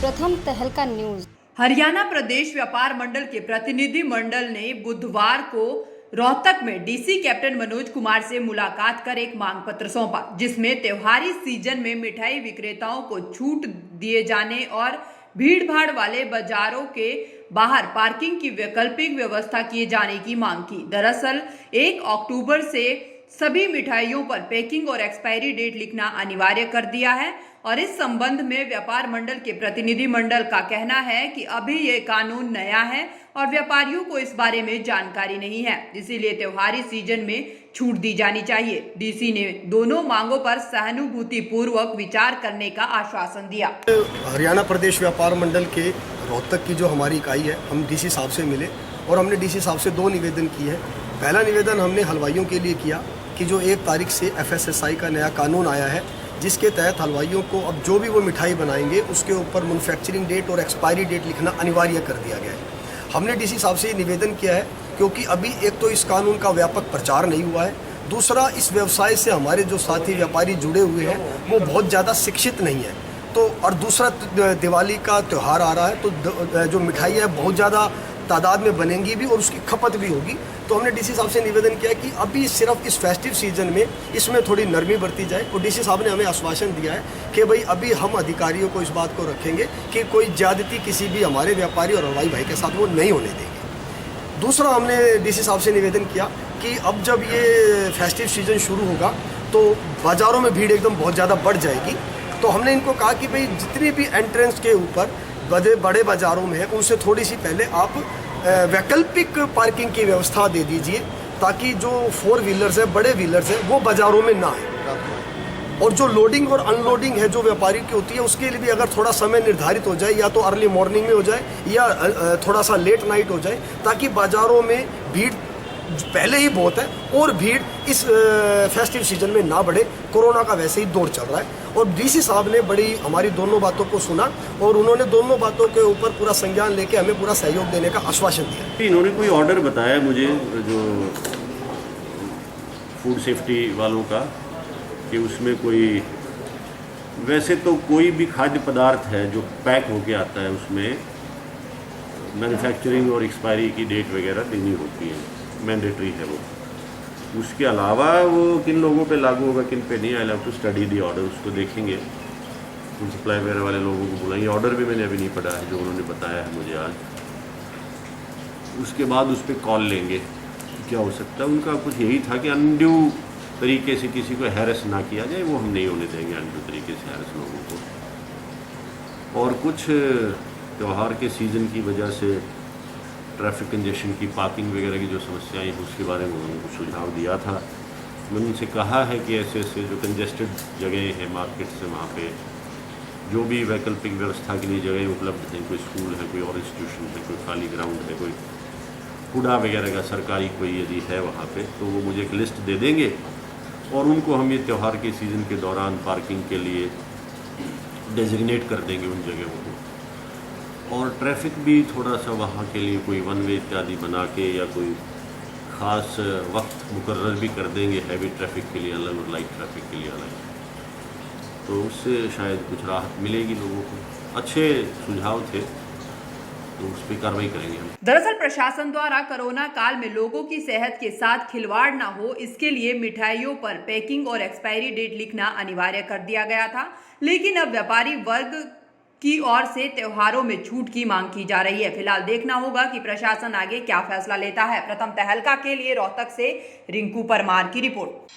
प्रथम तहलका न्यूज। हरियाणा प्रदेश व्यापार मंडल के प्रतिनिधि मंडल ने बुधवार को रोहतक में डीसी कैप्टन मनोज कुमार से मुलाकात कर एक मांग पत्र सौंपा, जिसमें त्योहारी सीजन में मिठाई विक्रेताओं को छूट दिए जाने और भीड़ भाड़ वाले बाजारों के बाहर पार्किंग की वैकल्पिक व्यवस्था किए जाने की मांग की। दरअसल 1 अक्टूबर से सभी मिठाइयों पर पैकिंग और एक्सपायरी डेट लिखना अनिवार्य कर दिया है और इस संबंध में व्यापार मंडल के प्रतिनिधि मंडल का कहना है कि अभी ये कानून नया है और व्यापारियों को इस बारे में जानकारी नहीं है, इसीलिए त्योहारी सीजन में छूट दी जानी चाहिए। डीसी ने दोनों मांगों पर सहानुभूति पूर्वक विचार करने का आश्वासन दिया। हरियाणा प्रदेश व्यापार मंडल के रोहतक की जो हमारी इकाई है, हम डीसी साहब से मिले और हमने डीसी साहब से 2 निवेदन किए हैं। पहला निवेदन हमने हलवाइयों के लिए किया कि जो 1 तारीख से FSSAI का नया कानून आया है, जिसके तहत हलवाइयों को अब जो भी वो मिठाई बनाएंगे उसके ऊपर मैन्युफैक्चरिंग डेट और एक्सपायरी डेट लिखना अनिवार्य कर दिया गया है। हमने डीसी साहब से ये निवेदन किया है क्योंकि अभी एक तो इस कानून का व्यापक प्रचार नहीं हुआ है, दूसरा इस व्यवसाय से हमारे जो साथी व्यापारी जुड़े हुए हैं वो बहुत ज़्यादा शिक्षित नहीं है, तो और दूसरा दिवाली का त्यौहार आ रहा है, तो जो मिठाई है बहुत ज़्यादा तादाद में बनेंगी भी और उसकी खपत भी होगी। तो हमने डीसी साहब से निवेदन किया कि अभी सिर्फ इस फेस्टिव सीजन में इसमें थोड़ी नरमी बरती जाए और डीसी साहब ने हमें आश्वासन दिया है कि भाई अभी हम अधिकारियों को इस बात को रखेंगे कि कोई ज्यादती किसी भी हमारे व्यापारी और हलवाई भाई के साथ वो नहीं होने देंगे। दूसरा हमने डीसी साहब से निवेदन किया कि अब जब ये फेस्टिव सीजन शुरू होगा तो बाज़ारों में भीड़ एकदम बहुत ज़्यादा बढ़ जाएगी, तो हमने इनको कहा कि भाई जितनी भी एंट्रेंस के ऊपर बड़े बाज़ारों में है उनसे थोड़ी सी पहले आप वैकल्पिक पार्किंग की व्यवस्था दे दीजिए ताकि जो 4 व्हीलर्स है, बड़े व्हीलर्स है, वो बाज़ारों में ना आए। और जो लोडिंग और अनलोडिंग है जो व्यापारी की होती है उसके लिए भी अगर थोड़ा समय निर्धारित हो जाए, या तो अर्ली मॉर्निंग में हो जाए या थोड़ा सा लेट नाइट हो जाए, ताकि बाज़ारों में भीड़ पहले ही बहुत है और भीड़ इस फेस्टिव सीजन में ना बढ़े। कोरोना का वैसे ही दौर चल रहा है और डीसी साहब ने बड़ी हमारी दोनों बातों को सुना और उन्होंने दोनों बातों के ऊपर पूरा संज्ञान लेके हमें पूरा सहयोग देने का आश्वासन दिया। इन्होंने कोई ऑर्डर बताया मुझे जो फूड सेफ्टी वालों का, कि उसमें कोई, वैसे तो कोई भी खाद्य पदार्थ है जो पैक होके आता है उसमें मैन्युफैक्चरिंग और एक्सपायरी की डेट वगैरह देनी होती है, मैंडेटरी है वो। उसके अलावा वो किन लोगों पे लागू होगा किन पे नहीं, I have to study the order, उसको देखेंगे। उन सप्लाई वगैरह वाले लोगों को बुलाएंगे। ऑर्डर भी मैंने अभी नहीं पढ़ा है जो उन्होंने बताया है मुझे आज। उसके बाद उस पर कॉल लेंगे क्या हो सकता है। उनका कुछ यही था कि अनड्यू तरीके से किसी को हैरेस ना किया जाए, वो हम नहीं होने देंगे अनड्यू तरीके से हैरेस लोगों को। और कुछ त्यौहार के सीज़न की वजह से ट्रैफिक कंजेशन की, पार्किंग वगैरह की जो समस्याएं हैं उसके बारे में उन्होंने कुछ सुझाव दिया था। मैंने उनसे कहा है कि ऐसे ऐसे जो कंजेस्टेड जगह हैं मार्केट से, वहाँ पे जो भी वैकल्पिक व्यवस्था के लिए जगह उपलब्ध हैं, कोई स्कूल है, कोई और इंस्टीट्यूशन है, कोई खाली ग्राउंड है, कोई कूड़ा वगैरह का सरकारी कोई यदि है वहाँ पे, तो वो मुझे एक लिस्ट दे देंगे और उनको हम ये त्यौहार के सीज़न के दौरान पार्किंग के लिए डेजिग्नेट कर देंगे उन जगहों को। और ट्रैफिक भी थोड़ा सा वहाँ के लिए कोई 1 वे इत्यादि बना के या कोई ख़ास वक्त मुकर्रर भी कर देंगे, हैवी ट्रैफिक के लिए अलग और लाइट ट्रैफिक के लिए अलग, तो उससे शायद कुछ राहत मिलेगी लोगों को। अच्छे सुझाव थे, तो उस पर कार्रवाई करेंगे हम। दरअसल प्रशासन द्वारा कोरोना काल में लोगों की सेहत के साथ खिलवाड़ ना हो, इसके लिए मिठाइयों पर पैकिंग और एक्सपायरी डेट लिखना अनिवार्य कर दिया गया था, लेकिन अब व्यापारी वर्ग की ओर से त्योहारों में छूट की मांग की जा रही है। फिलहाल देखना होगा कि प्रशासन आगे क्या फैसला लेता है। प्रथम तहलका के लिए रोहतक से रिंकू परमार की रिपोर्ट।